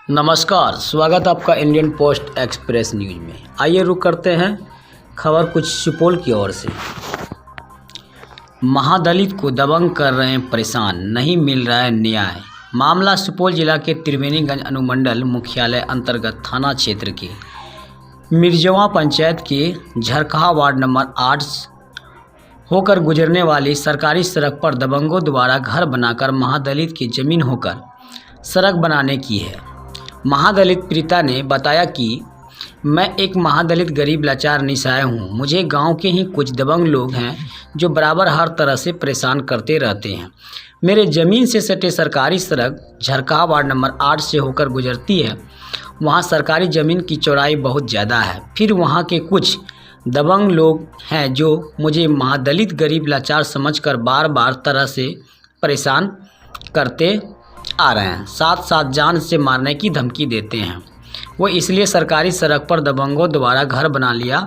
नमस्कार, स्वागत आपका इंडियन पोस्ट एक्सप्रेस न्यूज में। आइए रुक करते हैं खबर कुछ सुपौल की ओर से। महादलित को दबंग कर रहे हैं परेशान, नहीं मिल रहा है न्याय। मामला सुपौल जिला के त्रिवेणीगंज अनुमंडल मुख्यालय अंतर्गत थाना क्षेत्र के मिर्जवा पंचायत के झरकहा वार्ड नंबर 8 होकर गुजरने वाली सरकारी सड़क पर दबंगों द्वारा घर बनाकर महादलित की जमीन होकर सड़क बनाने की है। महादलित पीड़िता ने बताया कि मैं एक महादलित गरीब लाचार निसहाय हूँ। मुझे गांव के ही कुछ दबंग लोग हैं जो बराबर हर तरह से परेशान करते रहते हैं। मेरे ज़मीन से सटे सरकारी सड़क झरकहा वार्ड नंबर 8 से होकर गुजरती है। वहाँ सरकारी ज़मीन की चौड़ाई बहुत ज़्यादा है। फिर वहाँ के कुछ दबंग लोग हैं जो मुझे महादलित गरीब लाचार समझकर बार बार तरह से परेशान करते आ रहे हैं, साथ साथ जान से मारने की धमकी देते हैं। वो इसलिए सरकारी सड़क पर दबंगों द्वारा घर बना लिया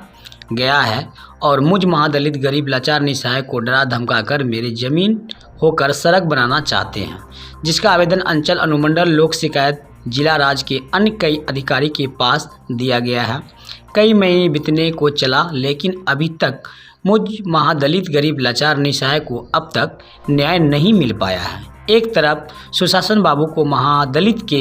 गया है और मुझ महादलित गरीब लाचार निसहाय को डरा धमकाकर मेरी ज़मीन होकर सड़क बनाना चाहते हैं, जिसका आवेदन अंचल अनुमंडल लोक शिकायत जिला राज्य के अन्य कई अधिकारी के पास दिया गया है। कई महीने बीतने को चला, लेकिन अभी तक मुझ महादलित गरीब लाचार निसहाय को अब तक न्याय नहीं मिल पाया है। एक तरफ सुशासन बाबू को महादलित के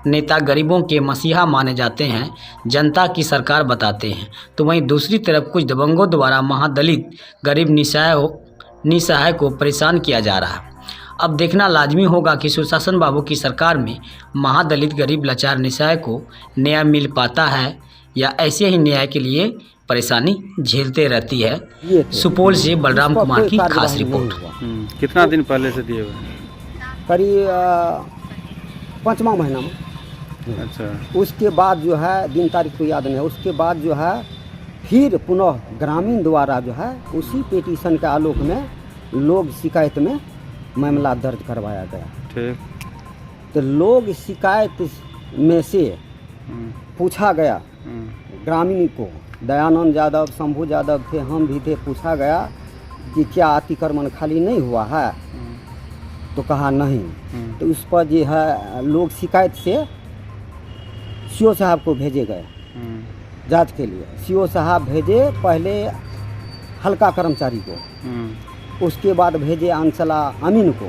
नेता गरीबों के मसीहा माने जाते हैं, जनता की सरकार बताते हैं, तो वहीं दूसरी तरफ कुछ दबंगों द्वारा महादलित गरीब निसहाय को परेशान किया जा रहा है। अब देखना लाजमी होगा कि सुशासन बाबू की सरकार में महादलित गरीब लाचार निसहाय को न्याय मिल पाता है या ऐसे ही न्याय के लिए परेशानी झेलते रहती है। सुपौल से बलराम कुमार की खास रिपोर्ट। कितना दिन पहले से दिए हुए? करीब 5वां महीना में। अच्छा। उसके बाद जो है दिन तारीख तो याद नहीं है। उसके बाद जो है फिर पुनः ग्रामीण द्वारा जो है उसी पिटीशन के आलोक में लोग शिकायत में मामला दर्ज करवाया गया। ठीक। तो लोग शिकायत में से पूछा गया, ग्रामीण को, दयानंद यादव, शंभू यादव थे, हम भी थे, पूछा गया कि क्या अतिक्रमण खाली नहीं हुआ है, तो कहा नहीं। तो उस पर जो है लोग शिकायत से सीओ साहब को भेजे गए जांच के लिए। सीओ साहब भेजे पहले हल्का कर्मचारी को, उसके बाद भेजे अंचला अमीन को।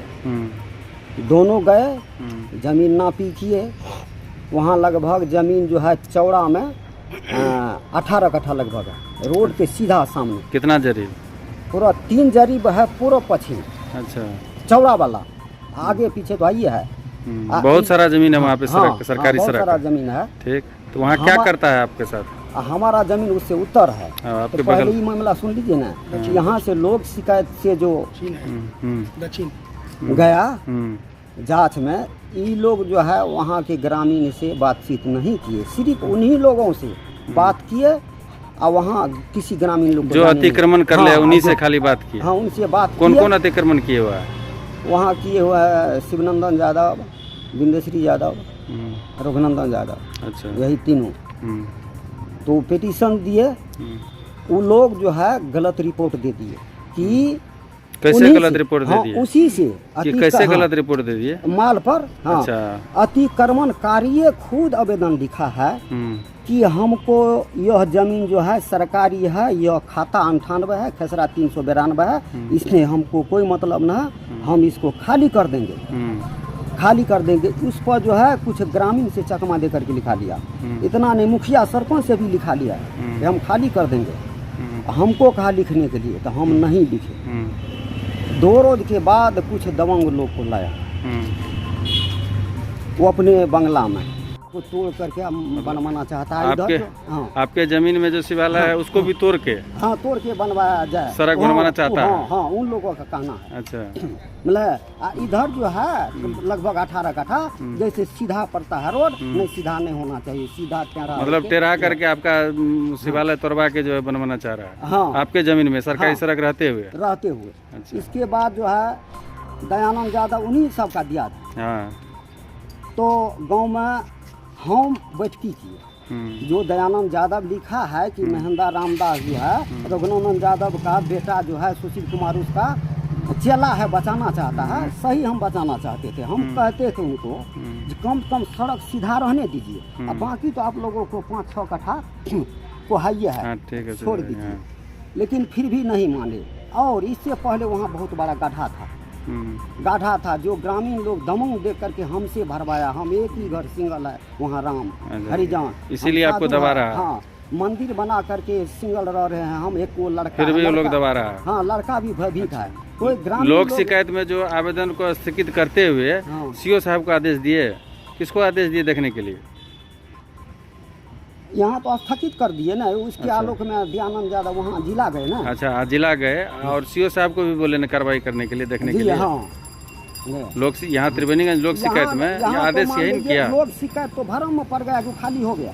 दोनों गए, ज़मीन नापी किए। वहाँ लगभग ज़मीन जो है चौड़ा में 18 कट्ठा लगभग है, रोड के सीधा सामने। कितना जरीब? पूरा 3 जरीब है, पूरा पश्चिम। अच्छा। चौड़ा वाला, आगे पीछे तो आइए है। बहुत सारा जमीन है वहाँ पे, हाँ, सरकारी बहुत सड़क सारा जमीन है। ठीक। तो वहाँ क्या करता है आपके साथ? हमारा जमीन उससे उत्तर है। आपके तो पहले ही मामला सुन लीजिए ना। यहाँ से लोग शिकायत से जो दक्षिण गया जांच में, ये लोग जो है वहाँ के ग्रामीण से बातचीत नहीं किए, सिर्फ उन्हीं लोगों से बात किए और वहाँ किसी ग्रामीण लोग जो अतिक्रमण कर ले उन्हीं से खाली बात की। हाँ, उनसे बात। कौन कौन अतिक्रमण किए हुआ है? वहाँ किए हुआ है शिवनंदन यादव, बिंदेश्वरी यादव, रघुनंदन यादव। अच्छा। यही तीनों। तो पिटीशन दिए, वो लोग जो है गलत रिपोर्ट दे दिए कि कैसे गलत रिपोर्ट दे दिए? उसी से कि कैसे गलत रिपोर्ट दे दिए? माल पर। हाँ। अच्छा। अतिक्रमणकारी खुद आवेदन लिखा है कि हमको यह जमीन जो है सरकारी है, यह खाता 98 है, खसरा 392 है, इसमें हमको कोई मतलब न है, हम इसको खाली कर देंगे, खाली कर देंगे। उस पर जो है कुछ ग्रामीण से चकमा दे करके लिखा लिया। इतना नहीं, मुखिया सरपंच से भी लिखा लिया कि हम खाली कर देंगे। हमको कहा लिखने के लिए, तो हम नहीं लिखे। 2 रोज के बाद कुछ दबंग लोग को लाया, वो अपने बंगला में को तोड़ करके बनवाना चाहता है। आपके, हाँ, आपके जमीन में जो शिवालय है उसको भी तोड़ के, हाँ, तोड़ के बनवाया जाए, सड़क बनवाना चाहता है। हाँ, उन लोगों का कहना है। अच्छा। मतलब इधर जो है लगभग 18 कट्ठा, जैसे सीधा पड़ता है रोड, नहीं सीधा नहीं होना चाहिए, सीधा टेढ़ा, मतलब टेढ़ा करके आपका शिवालय तोड़वा के जो है बनवाना चाह रहा है। हाँ, आपके जमीन में सरकारी सड़क रहते हुए। अच्छा। इसके बाद जो है दयानंद यादव उन्हीं सब का दिया था। हाँ। तो गांव में हम बैठकी किए, जो दयानंद यादव लिखा है कि महेंद्र रामदास जो है रघुनंदन यादव का बेटा जो है सुशील कुमार, उसका चेला है, बचाना चाहता है। सही हम बचाना चाहते थे। हम कहते थे उनको कम से कम सड़क सीधा रहने दीजिए, अब बाकी तो आप लोगों को 5-6 कट्ठा को हाइए है, हाँ ठीक है, छोड़ दीजिए। लेकिन फिर भी नहीं माने। और इससे पहले वहाँ बहुत बड़ा गाढ़ा था जो ग्रामीण लोग दमंग देख करके हमसे भरवाया। हम एक ही घर सिंगल है वहाँ, राम हरिजान, इसीलिए आपको दबा रहा है। हाँ, मंदिर बना करके सिंगल रह रहे हैं हम, एक वो लड़का, फिर भी वो लोग दबा रहा है। हाँ, लड़का भी भयभीत है। कोई ग्रामीण लोक शिकायत में जो आवेदन को स्थगित करते हुए हाँ। सीओ साहब को आदेश दिए, किसको आदेश दिए देखने के लिए? यहाँ तो स्थगित कर दिए ना, उसके आलोक में दयानंद यादव वहाँ जिला गए ना। अच्छा, जिला गए और सीओ साहब को भी बोले ना कार्रवाई करने के लिए, देखने के लिए। हाँ, लोग यहाँ त्रिवेणीगंज लोक शिकायत में ये आदेश यही किया। लोक शिकायत तो भरम में पड़ गया, जो खाली हो गया,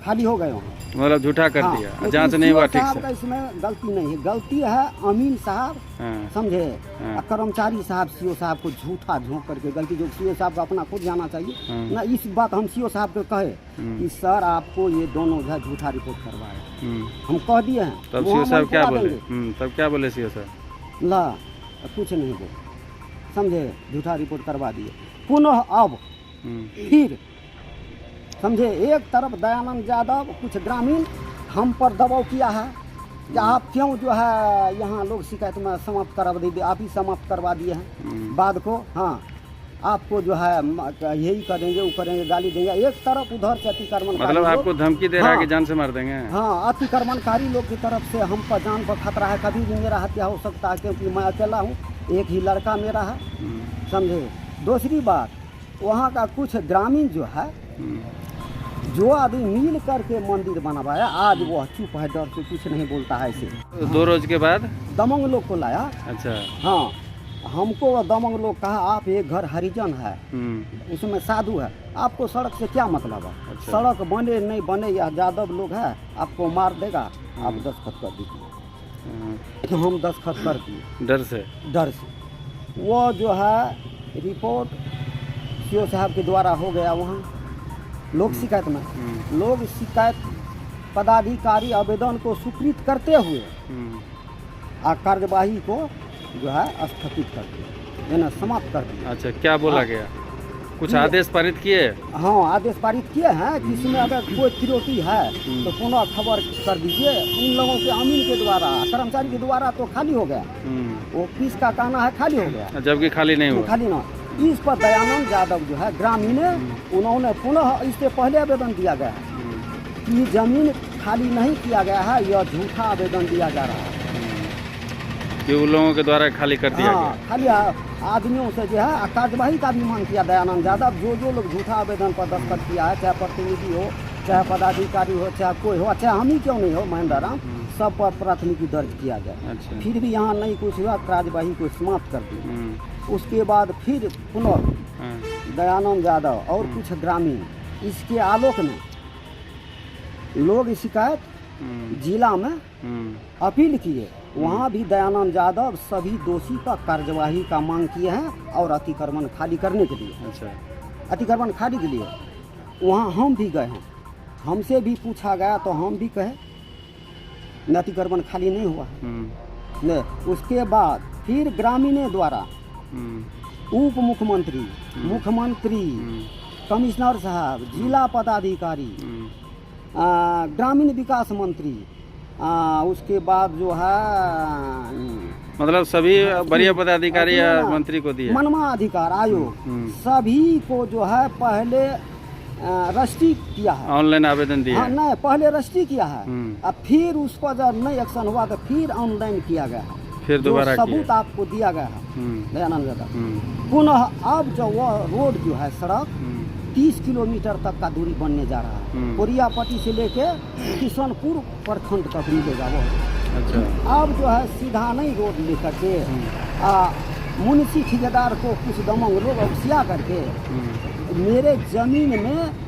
खाली हो गए वहाँ, मतलब झूठा कर हाँ, दिया, जांच नहीं हुआ ठीक से। इसमें गलती नहीं है, गलती है अमीन साहब, समझे, कर्मचारी साहब, सीओ साहब को झूठा झोंक करके गलती, जो सीओ साहब को अपना खुद जाना चाहिए ना। इस बात हम सीओ साहब को कहे कि सर आपको ये दोनों झूठा रिपोर्ट करवाए, हम कह दिए हैं। तब सीओ साहब क्या बोले? तब क्या बोले सीओ साहब? ला कुछ नहीं बोले, समझे, झूठा रिपोर्ट करवा दिए। पुनः अब फिर समझे, एक तरफ दयानंद यादव, कुछ ग्रामीण हम पर दबाव किया है कि आप क्यों जो है यहाँ लोग शिकायत में समाप्त करवा दीजिए, आप ही समाप्त करवा दिए हैं बाद को। हाँ, आपको जो है यही करेंगे, वो करेंगे, गाली देंगे। एक तरफ उधर से अतिक्रमण, मतलब आपको धमकी दे रहा है कि जान से मार देंगे। हाँ, अतिक्रमणकारी लोग की तरफ से हम पर जान पर खतरा है, कभी भी मेरा हत्या हो सकता है, क्योंकि मैं अकेला हूँ, एक ही लड़का मेरा है, समझे। दूसरी बात, वहाँ का कुछ ग्रामीण जो है, जो आदमी मिल करके मंदिर बनवाया, आज वो चुप है, डर से कुछ नहीं बोलता है। इसे 2 रोज के बाद दमंग लोग को लाया। अच्छा, हाँ, हमको दमंग लोग कहा आप एक घर हरिजन है, उसमें साधु है, आपको सड़क से क्या मतलब है? अच्छा। सड़क बने नहीं बने, या यादव लोग है, आपको मार देगा, आप दस्तखत कर दीजिए। तो हम दस्तखत कर दिए डर से। वो जो है रिपोर्ट सीओ साहब के द्वारा हो गया वहाँ लोक शिकायत में। लोक शिकायत पदाधिकारी आवेदन को स्वीकृत करते हुए कार्यवाही को जो है स्थगित कर दिया, यानी समाप्त कर दिया। अच्छा, क्या बोला गया? कुछ आदेश पारित किए? हाँ, आदेश पारित किए हैं कि इसमें अगर कोई त्रुटि है तो पुनः खबर कर दीजिए। इन लोगों के अमीन के द्वारा, कर्मचारी के द्वारा तो खाली हो गया, वो किस का कहना है खाली हो गया, जबकि खाली नहीं हुआ। खाली ना। इस पर दयानंद यादव जो है ग्रामीण, उन्होंने पुनः इससे पहले आवेदन दिया गया है कि जमीन खाली नहीं किया गया है, यह झूठा आवेदन दिया जा रहा है कि उन लोगों के द्वारा खाली कर दिया गया। खाली आदमियों से जो है कार्यवाही का भी मांग किया दयानंद यादव। जो लोग झूठा आवेदन पर दस्तखत किया है, चाहे प्रतिनिधि हो, चाहे पदाधिकारी हो, चाहे कोई हो, चाहे हम ही क्यों नहीं हो, महेंद्र राम, सब पर प्राथमिकी दर्ज किया जाए। अच्छा। फिर भी यहाँ नहीं कुछ हुआ, कार्यवाही को समाप्त कर दी। उसके बाद फिर पुनः दयानंद यादव और कुछ ग्रामीण इसके आलोक में लोग शिकायत जिला में अपील किए। वहाँ भी दयानंद यादव सभी दोषी का कार्यवाही का मांग किए हैं और अतिक्रमण खाली करने के लिए। अच्छा, अतिक्रमण खाली के लिए वहाँ हम भी गए हैं, हमसे भी पूछा गया तो हम भी कहे न अतिक्रमण खाली नहीं हुआ है। नहीं, उसके बाद फिर ग्रामीणों द्वारा उप मुख्यमंत्री, मुख्यमंत्री, कमिश्नर साहब, जिला पदाधिकारी, ग्रामीण विकास मंत्री, उसके बाद जो है मतलब सभी वरीय पदाधिकारी या मंत्री को दिए, मनवा अधिकार आयोग, सभी को जो है पहले रजिस्ट्री किया है, ऑनलाइन आवेदन दिया। हाँ, नहीं, पहले रजिस्ट्री किया है, अब फिर उस पर जब नहीं एक्शन हुआ तो फिर ऑनलाइन किया गया है, फिर दोबारा सबूत आपको दिया गया है दयानंद यादव। पुनः अब जो वो रोड जो है, सड़क 30 किलोमीटर तक का दूरी बनने जा रहा है, कोरियापट्टी से लेके किशनपुर प्रखंड तक मिलेगा वो। अच्छा। अब जो है सीधा नहीं रोड लेकर के मुंशी ठेकेदार को कुछ दमंग लोग उकसिया करके मेरे जमीन में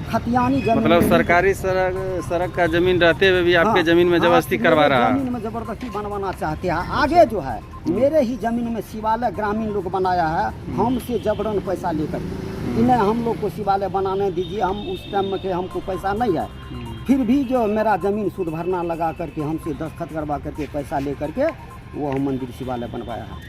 खतियानी जमीन, मतलब सरकारी सड़क का जमीन रहते हुए भी आपके जमीन में जबरदस्ती करवा रहा है, जमीन में जबरदस्ती बनवाना चाहते हैं। आगे जो है मेरे ही जमीन में शिवालय ग्रामीण लोग बनाया है, हमसे जबरन पैसा लेकर, इन्हें हम लोग को शिवालय बनाने दीजिए, हम उस टाइम में के हमको पैसा नहीं है, फिर भी जो मेरा जमीन शुद्ध भरना लगा करके हमसे दस्तखत करवा करके पैसा ले करके वो हम मंदिर शिवालय बनवाया है।